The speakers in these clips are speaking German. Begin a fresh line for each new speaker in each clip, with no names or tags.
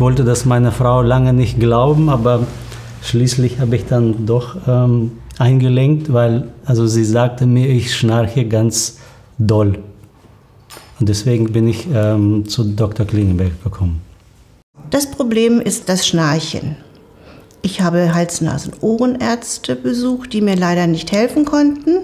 Ich wollte das meiner Frau lange nicht glauben, aber schließlich habe ich dann doch eingelenkt, weil also sie sagte mir, ich schnarche ganz doll. Und deswegen bin ich zu Dr. Klingenberg gekommen.
Das Problem ist das Schnarchen. Ich habe Hals-Nasen-Ohrenärzte besucht, die mir leider nicht helfen konnten.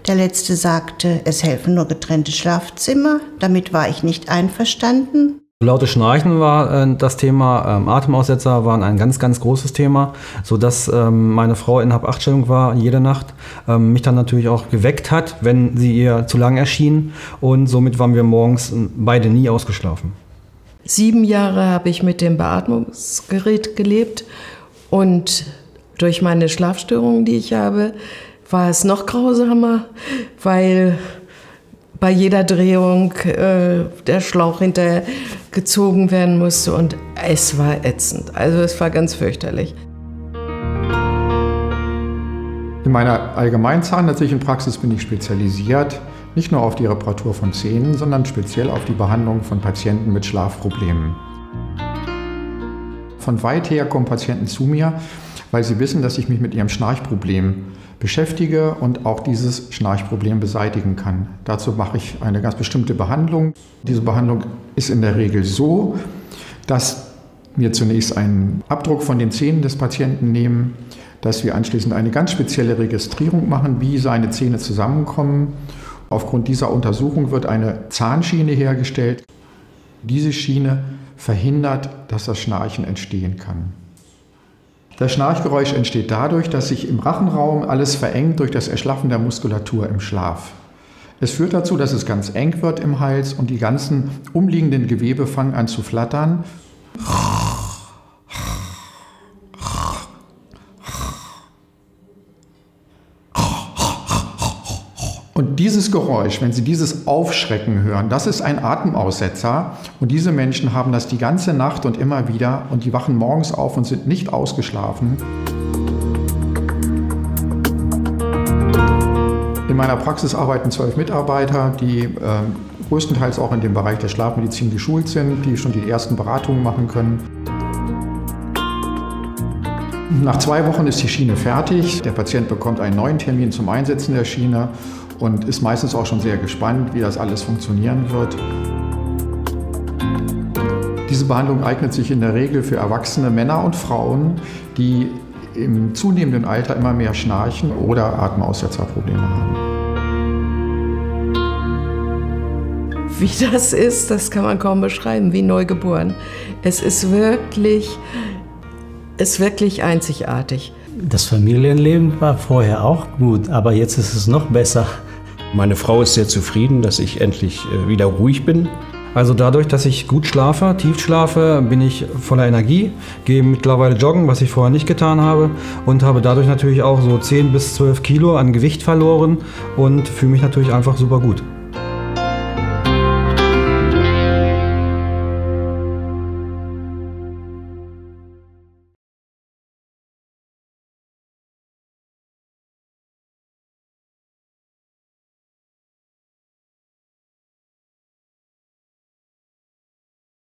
Der letzte sagte, es helfen nur getrennte Schlafzimmer. Damit war ich nicht einverstanden.
Lautes Schnarchen war das Thema, Atemaussetzer waren ein ganz, ganz großes Thema, sodass meine Frau in Hab-8-Stellung war jede Nacht, mich dann natürlich auch geweckt hat, wenn sie ihr zu lang erschien, und somit waren wir morgens beide nie ausgeschlafen.
7 Jahre habe ich mit dem Beatmungsgerät gelebt und durch meine Schlafstörungen, die ich habe, war es noch grausamer, weil bei jeder Drehung der Schlauch hinterher gezogen werden musste und es war ätzend. Also es war ganz fürchterlich.
In meiner allgemeinen zahnärztlichen Praxis bin ich spezialisiert, nicht nur auf die Reparatur von Zähnen, sondern speziell auf die Behandlung von Patienten mit Schlafproblemen. Von weit her kommen Patienten zu mir, weil sie wissen, dass ich mich mit ihrem Schnarchproblem beschäftige und auch dieses Schnarchproblem beseitigen kann. Dazu mache ich eine ganz bestimmte Behandlung. Diese Behandlung ist in der Regel so, dass wir zunächst einen Abdruck von den Zähnen des Patienten nehmen, dass wir anschließend eine ganz spezielle Registrierung machen, wie seine Zähne zusammenkommen. Aufgrund dieser Untersuchung wird eine Zahnschiene hergestellt. Diese Schiene verhindert, dass das Schnarchen entstehen kann. Das Schnarchgeräusch entsteht dadurch, dass sich im Rachenraum alles verengt durch das Erschlaffen der Muskulatur im Schlaf. Es führt dazu, dass es ganz eng wird im Hals und die ganzen umliegenden Gewebe fangen an zu flattern. Und dieses Geräusch, wenn Sie dieses Aufschrecken hören, das ist ein Atemaussetzer. Und diese Menschen haben das die ganze Nacht und immer wieder. Und die wachen morgens auf und sind nicht ausgeschlafen. In meiner Praxis arbeiten 12 Mitarbeiter, die größtenteils auch in dem Bereich der Schlafmedizin geschult sind, die schon die ersten Beratungen machen können. Nach 2 Wochen ist die Schiene fertig. Der Patient bekommt einen neuen Termin zum Einsetzen der Schiene und ist meistens auch schon sehr gespannt, wie das alles funktionieren wird. Diese Behandlung eignet sich in der Regel für erwachsene Männer und Frauen, die im zunehmenden Alter immer mehr schnarchen oder Atemaussetzerprobleme haben.
Wie das ist, das kann man kaum beschreiben, wie neugeboren. Es ist wirklich einzigartig.
Das Familienleben war vorher auch gut, aber jetzt ist es noch besser.
Meine Frau ist sehr zufrieden, dass ich endlich wieder ruhig bin.
Also dadurch, dass ich gut schlafe, tief schlafe, bin ich voller Energie, gehe mittlerweile joggen, was ich vorher nicht getan habe, und habe dadurch natürlich auch so 10 bis 12 Kilo an Gewicht verloren und fühle mich natürlich einfach super gut.